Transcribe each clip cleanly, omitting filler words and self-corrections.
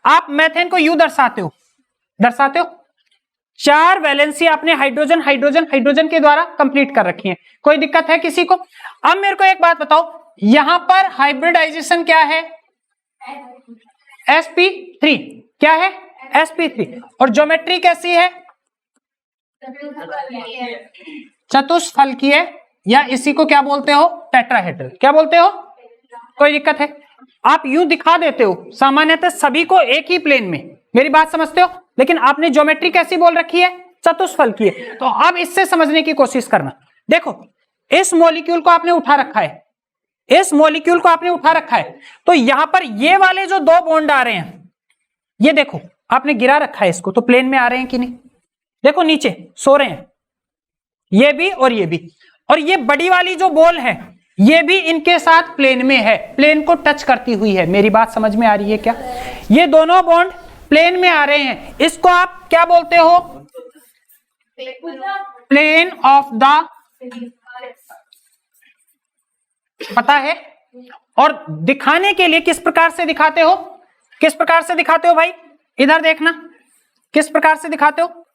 आप मेथेन को यू दर्शाते हो 4 वैलेंसी आपने हाइड्रोजन हाइड्रोजन हाइड्रोजन के द्वारा कंप्लीट कर रखी है। कोई दिक्कत है किसी को? अब मेरे को एक बात बताओ, यहां पर हाइब्रिडाइजेशन क्या है? sp3 क्या है? sp3। और ज्योमेट्री कैसी है? चतुष्फलकीय, या इसी को क्या बोलते हो? टेट्राहेड्रल। क्या बोलते हो? कोई दिक्कत है? आप यूं दिखा देते हो सामान्यतः सभी को एक ही प्लेन में, मेरी बात समझते हो, लेकिन आपने ज्योमेट्री कैसी बोल रखी है? चतुष्फलकीय। तो अब इससे समझने की कोशिश करना। देखो, इस मॉलिक्यूल को आपने उठा रखा है, इस मॉलिक्यूल को आपने उठा रखा है, तो यहां पर ये वाले जो 2 बॉन्ड आ रहे हैं, ये देखो आपने गिरा रखा है इसको, तो प्लेन में आ रहे हैं कि नहीं? देखो नीचे सो रहे हैं, ये भी और ये भी। और ये बड़ी वाली जो बॉल है, ये भी इनके साथ प्लेन में है, प्लेन को टच करती हुई है। मेरी बात समझ में आ रही है क्या? ये दोनों बॉन्ड प्लेन में आ रहे हैं, इसको आप क्या बोलते हो? प्लेन ऑफ द, पता है? और दिखाने के लिए किस प्रकार से दिखाते हो? किस प्रकार से दिखाते हो भाई? इधर देखना, किस प्रकार से दिखाते हो?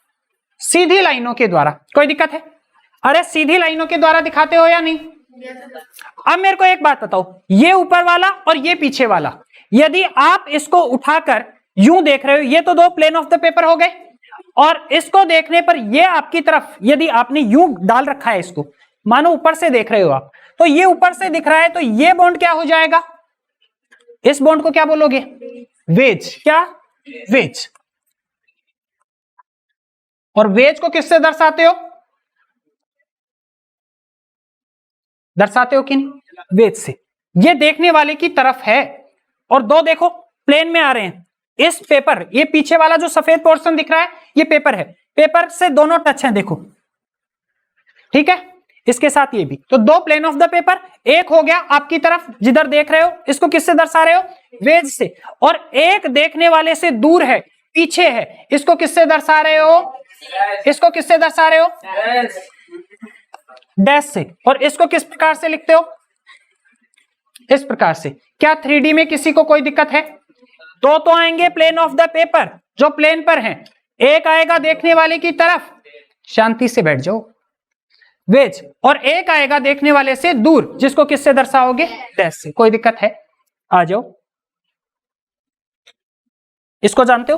सीधी लाइनों के द्वारा। कोई दिक्कत है? अरे सीधी लाइनों के द्वारा दिखाते हो या नहीं? अब मेरे को एक बात बताओ, ये ऊपर वाला और ये पीछे वाला, यदि आप इसको उठाकर यूं देख रहे हो, ये तो 2 प्लेन ऑफ द पेपर हो गए, और इसको देखने पर ये आपकी तरफ यदि आपने यूं डाल रखा है, इसको मानो ऊपर से देख रहे हो आप, तो ये ऊपर से दिख रहा है, तो ये बॉन्ड क्या हो जाएगा? इस बॉन्ड को क्या बोलोगे? वेज। क्या? वेज। और वेज को किससे दर्शाते हो? दर्शाते हो कि नहीं? वेज से। ये देखने वाले की तरफ है, और 2 देखो प्लेन में आ रहे हैं। इस पेपर, ये पीछे वाला जो सफेद पोर्शन दिख रहा है, ये पेपर है, पेपर से दोनों टच हैं, देखो, ठीक है? इसके साथ ये भी, तो 2 प्लेन ऑफ द पेपर, एक हो गया आपकी तरफ जिधर देख रहे हो, इसको किससे दर्शा रहे हो? वेज से। और एक देखने वाले से दूर है, पीछे है, इसको किससे दर्शा रहे हो? इसको किससे दर्शा रहे हो? डैश से। और इसको किस प्रकार से लिखते हो? इस प्रकार से। क्या 3D में किसी को कोई दिक्कत है? 2 तो आएंगे प्लेन ऑफ द पेपर जो प्लेन पर हैं, एक आएगा देखने वाले की तरफ, शांति से बैठ जाओ, वेज, और एक आएगा देखने वाले से दूर, जिसको किससे दर्शाओगे? डैश से। कोई दिक्कत है? आ जाओ। इसको जानते हो,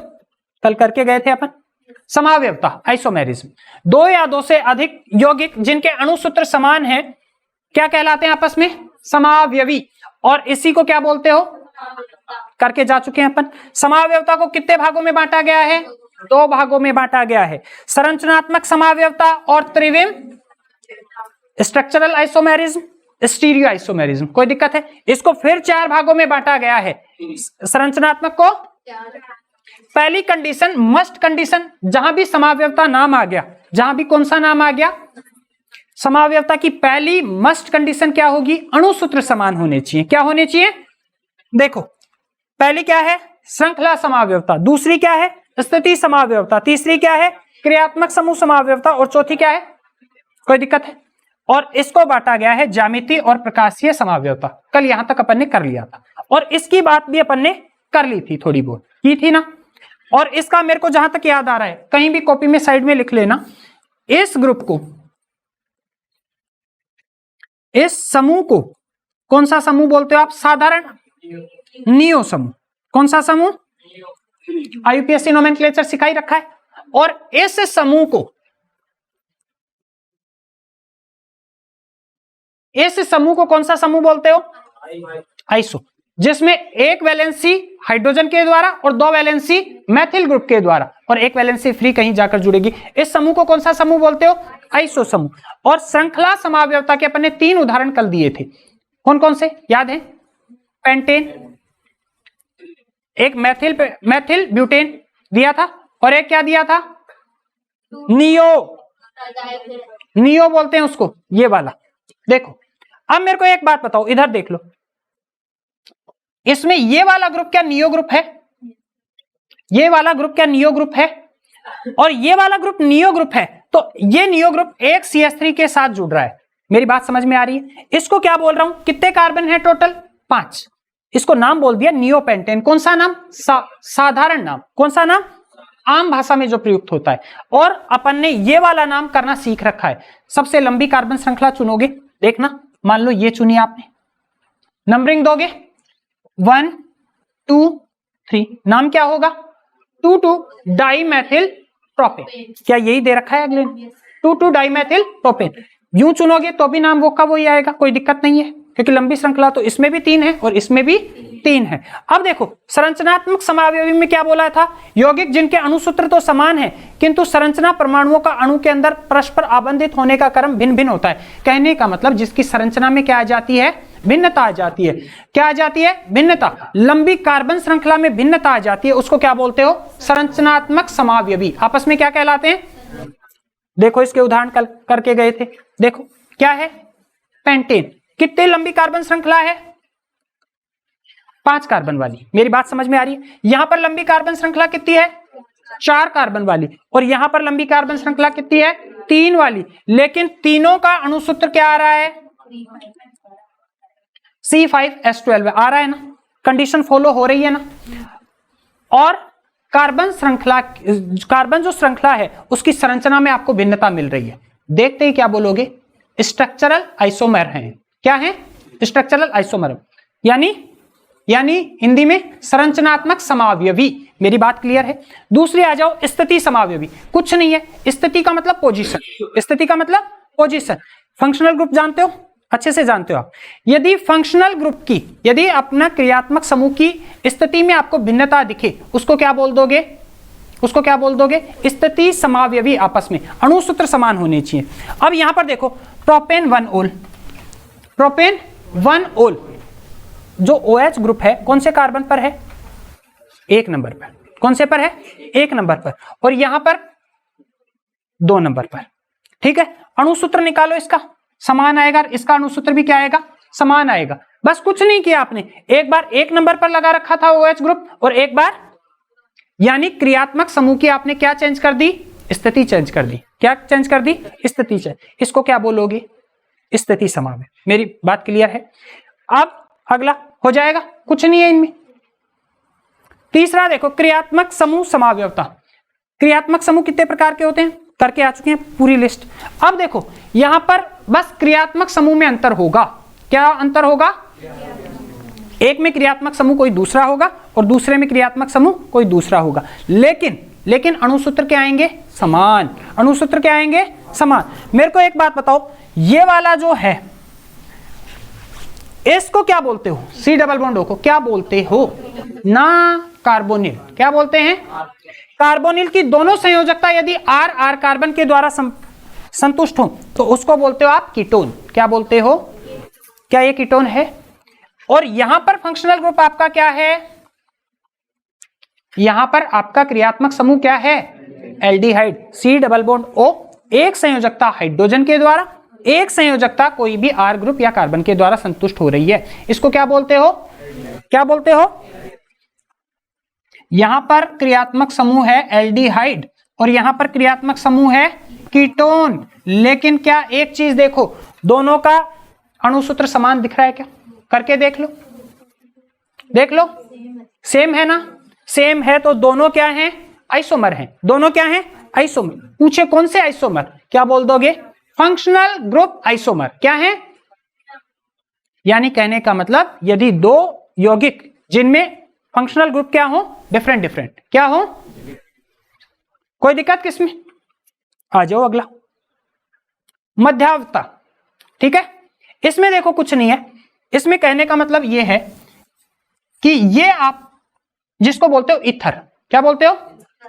कल करके गए थे अपन, समावयवता, आइसोमेरिज्म। 2 या 2 से अधिक यौगिक जिनके अणुसूत्र समान हैं, क्या कहलाते हैं आपस में? समावयवी। और इसी को क्या बोलते हो? करके जा चुके हैं अपन। समावयवता को कितने भागों में बांटा गया है? 2 भागों में बांटा गया है, संरचनात्मक समावयवता और त्रिविम स्ट्रक्चरल आइसोमेरिज्म, स्टीरियो आइसोमेरिज्म। कोई दिक्कत है? इसको फिर 4 भागों में बांटा गया है। संरचनात्मक को पहली कंडीशन, मस्ट कंडीशन, जहां भी समावयवता नाम आ गया, जहां भी कौन सा नाम आ गया? समावयवता की पहली मस्ट कंडीशन क्या होगी? अणुसूत्र समान होने चाहिए। क्या होने चाहिए? देखो, पहली क्या है? श्रृंखला समावयवता। दूसरी क्या है? स्थिति समावयवता। तीसरी क्या है? क्रियात्मक समूह समावयवता। और चौथी क्या है? कोई दिक्कत है? और इसको बांटा गया है ज्यामितीय और प्रकाशीय समावयवता। कल यहां तक अपन ने कर लिया था, और इसकी बात भी अपन ने कर ली थी, थोड़ी बहुत की थी ना। और इसका मेरे को जहां तक याद आ रहा है, कहीं भी कॉपी में साइड में लिख लेना, इस ग्रुप को, इस समूह को कौन सा समूह बोलते हो आप? साधारण नियो समूह। कौन सा समूह? आईयूपीएससी नोमेनक्लेचर सिखाई रखा है। और इस समूह को, इस समूह को कौन सा समूह बोलते हो? आइसो, जिसमें एक वैलेंसी हाइड्रोजन के द्वारा और 2 वैलेंसी मैथिल ग्रुप के द्वारा, और 1 वैलेंसी फ्री कहीं जाकर जुड़ेगी। इस समूह को कौन सा समूह बोलते हो? आइसो समूह। और श्रृंखला समावयवता के अपन ने 3 उदाहरण कल दिए थे, कौन कौन से याद है? पेंटेन, एक मैथिल ब्यूटेन दिया था, और एक क्या दिया था? नियो बोलते हैं उसको, ये वाला। देखो, अब मेरे को एक बात बताओ, इधर देख लो, इसमें ये वाला ग्रुप क्या नियो ग्रुप है? ये वाला ग्रुप क्या नियो ग्रुप है? और ये वाला ग्रुप नियो ग्रुप है, तो ये नियो ग्रुप एक CH3 के साथ जुड़ रहा है। मेरी बात समझ में आ रही है? इसको क्या बोल रहा हूं? कितने कार्बन है टोटल? 5। इसको नाम बोल दिया नियोपेंटेन। कौन सा नाम? साधारण नाम। कौन सा नाम? आम भाषा में जो प्रयुक्त होता है। और अपन ने ये वाला नाम करना सीख रखा है। सबसे लंबी कार्बन श्रृंखला चुनोगे, देखना, मान लो ये चुनी आपने, नंबरिंग दोगे 1 2 3, नाम क्या होगा? 2,2 डाइमेथिल प्रोपेन। क्या यही दे रखा है अगले? 2,2 डाइमेथिल प्रोपेन। यूं चुनोगे तो भी नाम वो का वही आएगा, कोई दिक्कत नहीं है, क्योंकि लंबी श्रृंखला तो इसमें भी 3 है और इसमें भी 3 है। अब देखो संरचनात्मक समावयवी में क्या बोला था? यौगिक जिनके अणुसूत्र तो समान है किंतु संरचना परमाणुओं का अणु के अंदर परस्पर आबंधित होने का क्रम भिन्न भिन्न होता है। कहने का मतलब जिसकी संरचना में क्या आ जाती है? भिन्नता आ जाती है। क्या आ जाती है? भिन्नता। लंबी कार्बन श्रृंखला में भिन्नता आ जाती है, उसको क्या बोलते हो? संरचनात्मक समावयवी। आपस में क्या कहलाते हैं? देखो इसके उदाहरण करके गए थे। देखो क्या है? पेंटेन। कितनी लंबी कार्बन श्रृंखला है? 5 कार्बन वाली। मेरी बात समझ में आ रही है? यहां पर लंबी कार्बन श्रृंखला कितनी है? 4 कार्बन वाली। और यहां पर लंबी कार्बन श्रृंखला कितनी है? 3 वाली। लेकिन तीनों का अणुसूत्र क्या आ रहा है? C5H12 आ रहा है ना? कंडीशन फॉलो हो रही है ना? और कार्बन श्रृंखला, कार्बन जो श्रृंखला है उसकी संरचना में आपको भिन्नता मिल रही है। देखते ही क्या बोलोगे? स्ट्रक्चरल आइसोमर हैं। क्या है? Structural isomer. यानी हिंदी में संरचनात्मक समावयवी। मेरी बात क्लियर है? दूसरी आ जाओ स्थिति समावयवी। कुछ नहीं है, स्थिति का मतलब पोजीशन। स्थिति का मतलब पोजीशन। फंक्शनल ग्रुप जानते हो? अच्छे से जानते हो आप। यदि फंक्शनल ग्रुप की, यदि अपना क्रियात्मक समूह की स्थिति में आपको भिन्नता दिखे, उसको क्या बोल दोगे? उसको क्या बोल दोगे? स्थिति समावयवी। आपस में अणुसूत्र समान होने चाहिए। अब यहां पर देखो प्रोपेन 1 ओल, प्रोपेन 1 ओल जो OH ग्रुप है कौन से कार्बन पर है? 1 नंबर पर। कौन से पर है? 1 नंबर पर। और यहां पर 2 नंबर पर। ठीक है, अणुसूत्र निकालो, इसका समान आएगा, इसका अणुसूत्र भी क्या आएगा? समान आएगा। बस कुछ नहीं किया आपने, एक बार 1 नंबर पर लगा रखा था OH ग्रुप और एक बार, यानी क्रियात्मक समूह की आपने क्या चेंज कर दी? स्थिति चेंज कर दी। क्या चेंज कर दी? स्थिति चेंज। इसको क्या बोलोगे? स्थिति समावयव। मेरी बात क्लियर है? अब अगला हो जाएगा, कुछ नहीं है इनमें। तीसरा देखो क्रियात्मक समूह समावयवता। क्रियात्मक समूह कितने प्रकार के होते हैं? करके आ चुके हैं पूरी लिस्ट। अब देखो यहां पर बस क्रियात्मक समूह में अंतर होगा। क्या अंतर होगा? एक में क्रियात्मक समूह कोई दूसरा होगा और दूसरे में क्रियात्मक समूह कोई दूसरा होगा। लेकिन अणुसूत्र क्या आएंगे? समान। अणुसूत्र क्या आएंगे? समान। मेरे को एक बात बताओ, ये वाला जो है इसको क्या बोलते हो? C डबल बॉन्ड O को क्या बोलते हो? ना कार्बोनिल। क्या बोलते हैं? कार्बोनिल की दोनों संयोजकता यदि R कार्बन के द्वारा संतुष्ट हो तो उसको बोलते हो आप कीटोन। क्या बोलते हो? क्या ये कीटोन है? और यहां पर फंक्शनल ग्रुप आपका क्या है? यहां पर आपका क्रियात्मक समूह क्या है? Aldehyde. C double bond O, एक संयोजकता हाइड्रोजन के द्वारा, एक संयोजकता कोई भी R ग्रुप या कार्बन के द्वारा संतुष्ट हो रही है। इसको क्या बोलते हो? क्या बोलते हो? यहां पर क्रियात्मक समूह है एल्डिहाइड और यहां पर क्रियात्मक समूह है कीटोन। लेकिन क्या एक चीज देखो, दोनों का अणुसूत्र समान दिख रहा है क्या? करके देख लो, देख लो। सेम है ना? सेम है तो दोनों क्या हैं? आइसोमर हैं। दोनों क्या हैं? आइसोमर। पूछे कौन से आइसोमर? क्या बोल दोगे? Functional group isomer. क्या है? यानी कहने का मतलब यदि दो यौगिक जिनमें फंक्शनल ग्रुप क्या हो? डिफरेंट। क्या हो? कोई दिक्कत किसमें? आ जाओ अगला, मध्यावता। ठीक है, इसमें देखो कुछ नहीं है। इसमें कहने का मतलब यह है कि ये आप जिसको बोलते हो ईथर, क्या बोलते हो?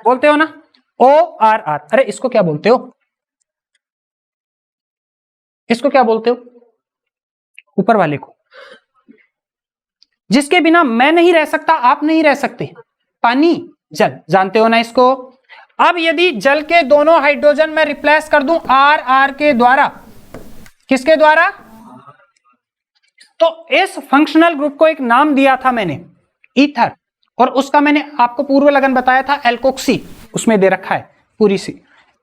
बोलते हो ना ORR। अरे इसको क्या बोलते हो? इसको क्या बोलते हो? ऊपर वाले को, जिसके बिना मैं नहीं रह सकता, आप नहीं रह सकते। पानी, जल, जानते हो ना इसको? अब यदि जल के दोनों हाइड्रोजन में रिप्लेस कर दूं RR के द्वारा, किसके द्वारा? तो इस फंक्शनल ग्रुप को एक नाम दिया था मैंने, ईथर, और उसका मैंने आपको पूर्व लगन बताया था एल्कोक्सी। उसमें दे रखा है पूरी सी,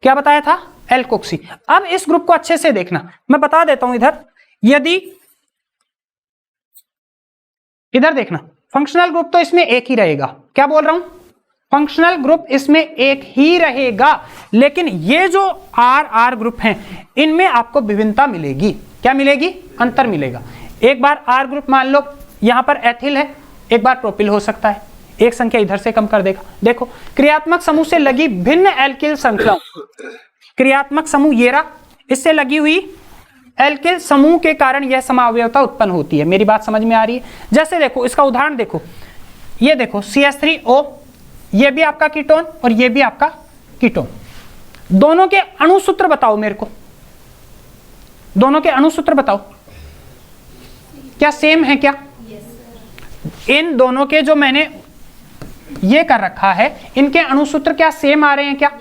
क्या बताया था? एल्कोक्सी। अब इस ग्रुप को अच्छे से देखना, मैं बता देता हूं इधर। यदि इधर देखना, फंक्शनल ग्रुप तो इसमें एक ही रहेगा। क्या बोल रहा हूं, फंक्शनल ग्रुप इसमें एक ही रहेगा, लेकिन ये जो आर आर ग्रुप हैं इनमें आपको विभिन्नता मिलेगी। क्या मिलेगी, अंतर मिलेगा। एक बार आर ग्रुप मान लो यहां पर एथिल है, एक बार प्रोपिल हो सकता है, एक संख्या इधर से कम कर देगा। देखो क्रियात्मक समूह से लगी भिन्न एल्किल संख्या, क्रियात्मक समूह ये रहा, इससे लगी हुई एल्किल समूह के कारण यह समावयवता उत्पन्न होती है। मेरी बात समझ में आ रही है। जैसे देखो इसका उदाहरण देखो, ये देखो CH3O, ये भी आपका कीटोन और ये भी आपका कीटोन। दोनों के अणुसूत्र बताओ मेरे को, दोनों के अणुसूत्र बताओ, क्या सेम है क्या? इन दोनों के जो मैंने ये कर रखा है इनके अणुसूत्र क्या सेम आ रहे हैं? क्या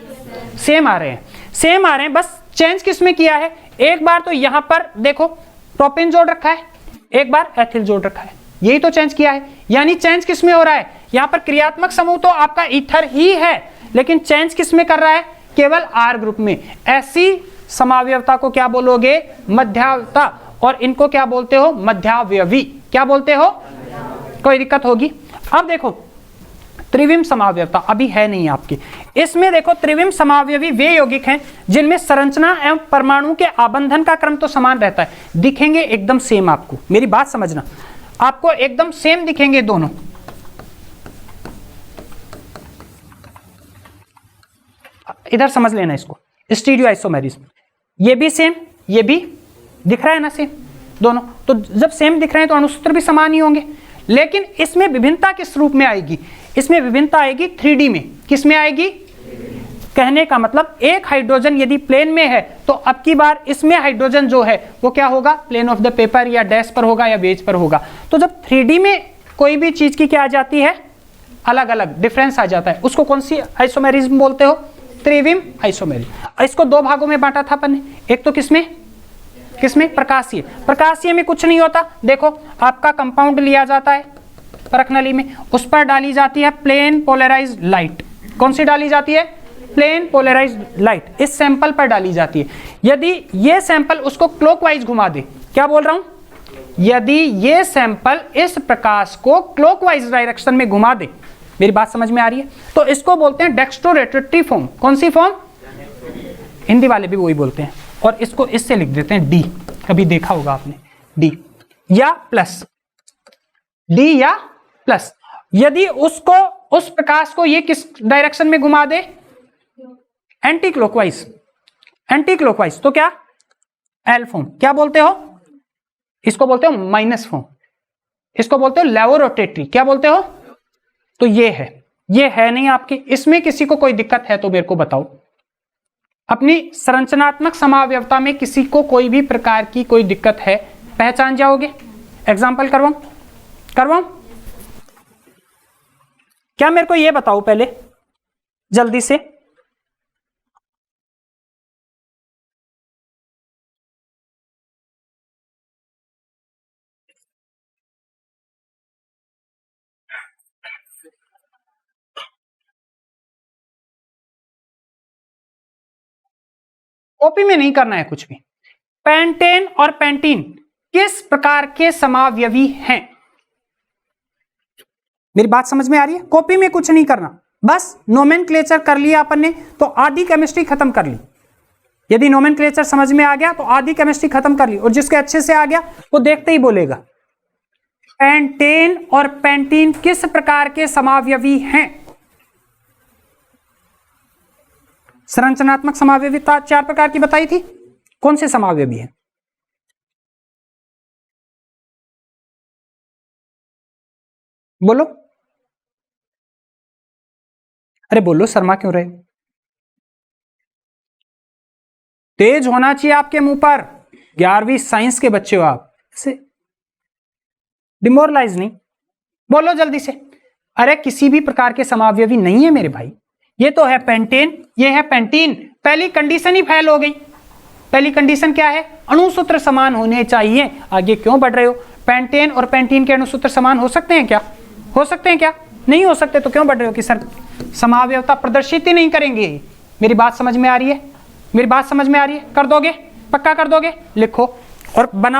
सेम आ रहे हैं? सेम आ रहे हैं, बस चेंज किस में किया है, एक बार तो यहां पर देखो प्रोपेन जोड़ रखा है, एक बार एथिल जोड़ रखा है, यही तो चेंज किया है। यानी चेंज किस में हो रहा है, यहां पर क्रियात्मक समूह तो आपका ईथर ही है, लेकिन चेंज किस में कर रहा है, केवल आर ग्रुप में। ऐसी समावयवता को क्या बोलोगे, मध्यावयवता, और इनको क्या बोलते हो, मध्यावयवी। क्या बोलते हो, कोई दिक्कत होगी? अब देखो त्रिविम समावयवता अभी है नहीं आपकी, इसमें देखो त्रिविम समावयवी वे यौगिक हैं जिनमें संरचना एवं परमाणु के आबंधन का क्रम तो समान रहता है, दिखेंगे एकदम सेम। आपको मेरी बात समझना, आपको एकदम सेम दिखेंगे दोनों। इधर समझ लेना इसको, स्टीरियो आइसोमेरिज्म, ये भी सेम, ये भी दिख रहा है ना सेम दोनों। तो जब सेम दिख रहे हैं तो अणुसूत्र भी समान ही होंगे, लेकिन इसमें विभिन्नता किस रूप में आएगी, इसमें विभिन्नता आएगी 3D में। किस में आएगी, कहने का मतलब एक हाइड्रोजन यदि प्लेन में है तो अब की बार इसमें हाइड्रोजन जो है वो क्या होगा, प्लेन ऑफ द पेपर या डैश पर होगा या वेज पर होगा। तो जब 3D में कोई भी चीज की क्या आ जाती है, अलग अलग डिफरेंस आ जाता है, उसको कौन सी आइसोमेरिज्म बोलते हो, त्रिविम आइसोमेरिज्म। इसको दो भागों में बांटा था अपन ने, एक तो किसमें प्रकाशीय। प्रकाशीय में कुछ नहीं होता, देखो आपका कंपाउंड लिया जाता है परख नली में, उस पर डाली जाती है प्लेन पोलराइज्ड लाइट। कौन सी डाली जाती है, प्लेन पोलराइज्ड लाइट, इस सैंपल पर डाली जाती है। यदि ये सैंपल उसको क्लॉकवाइज घुमा दे, क्या बोल रहा हूं, यदि ये सैंपल इस प्रकाश को क्लॉकवाइज डायरेक्शन में घुमा दे, मेरी बात समझ में आ रही है, तो इसको बोलते हैं डेक्स्ट्रोरोटेटरी फॉर्म। कौन सी फॉर्म, हिंदी वाले भी वही बोलते हैं, और इसको इससे लिख देते हैं डी, कभी देखा होगा आपने, डी या प्लस, डी या प्लस। यदि उसको उस प्रकाश को ये किस डायरेक्शन में घुमा दे, एंटी क्लॉकवाइज, एंटी क्लॉकवाइज, तो क्या एल फॉर्म। क्या बोलते हो, इसको बोलते हो माइनस फॉर्म, इसको बोलते हो लेवोरोटेटरी। क्या बोलते हो, तो ये है नहीं आपके, इसमें किसी को कोई दिक्कत है तो मेरे को बताओ। अपनी संरचनात्मक समावयवता में किसी को कोई भी प्रकार की कोई दिक्कत है, पहचान जाओगे? एग्जाम्पल करवाऊं? क्या मेरे को ये बताओ पहले जल्दी से, कॉपी में नहीं करना है कुछ भी। पेंटेन और पेंटीन किस प्रकार के समावयवी हैं, मेरी बात समझ में आ रही है? कॉपी में कुछ नहीं करना, बस नोमेनक्लेचर कर लिया अपन ने तो आधी केमिस्ट्री खत्म कर ली। यदि नोमेनक्लेचर समझ में आ गया तो आधी केमिस्ट्री खत्म कर ली, और जिसके अच्छे से आ गया वो देखते ही बोलेगा पेंटेन और पेंटीन किस प्रकार के समावयवी हैं। संरचनात्मक समावयविता 4 प्रकार की बताई थी, कौन से समावयवी है, बोलो, अरे बोलो, शर्मा क्यों रहे? तेज होना चाहिए आपके मुंह पर, 11वीं साइंस के बच्चे हो आप, से डिमोरलाइज नहीं, बोलो जल्दी से। अरे किसी भी प्रकार के समावयवी नहीं है मेरे भाई, ये तो है पेंटेन, ये है पेंटीन। पहली कंडीशन ही फेल हो गई। पहली कंडीशन क्या है, अणुसूत्र समान होने चाहिए। आगे क्यों बढ़ रहे हो, पेंटेन और पेंटीन के अणुसूत्र समान हो सकते हैं क्या, हो सकते हैं क्या, नहीं हो सकते, तो क्यों बढ़ रहे हो कि सर समावयवता प्रदर्शित ही नहीं करेंगे। मेरी बात समझ में आ रही है, मेरी बात समझ में आ रही है, कर दोगे, पक्का कर दोगे, लिखो और बनाओ।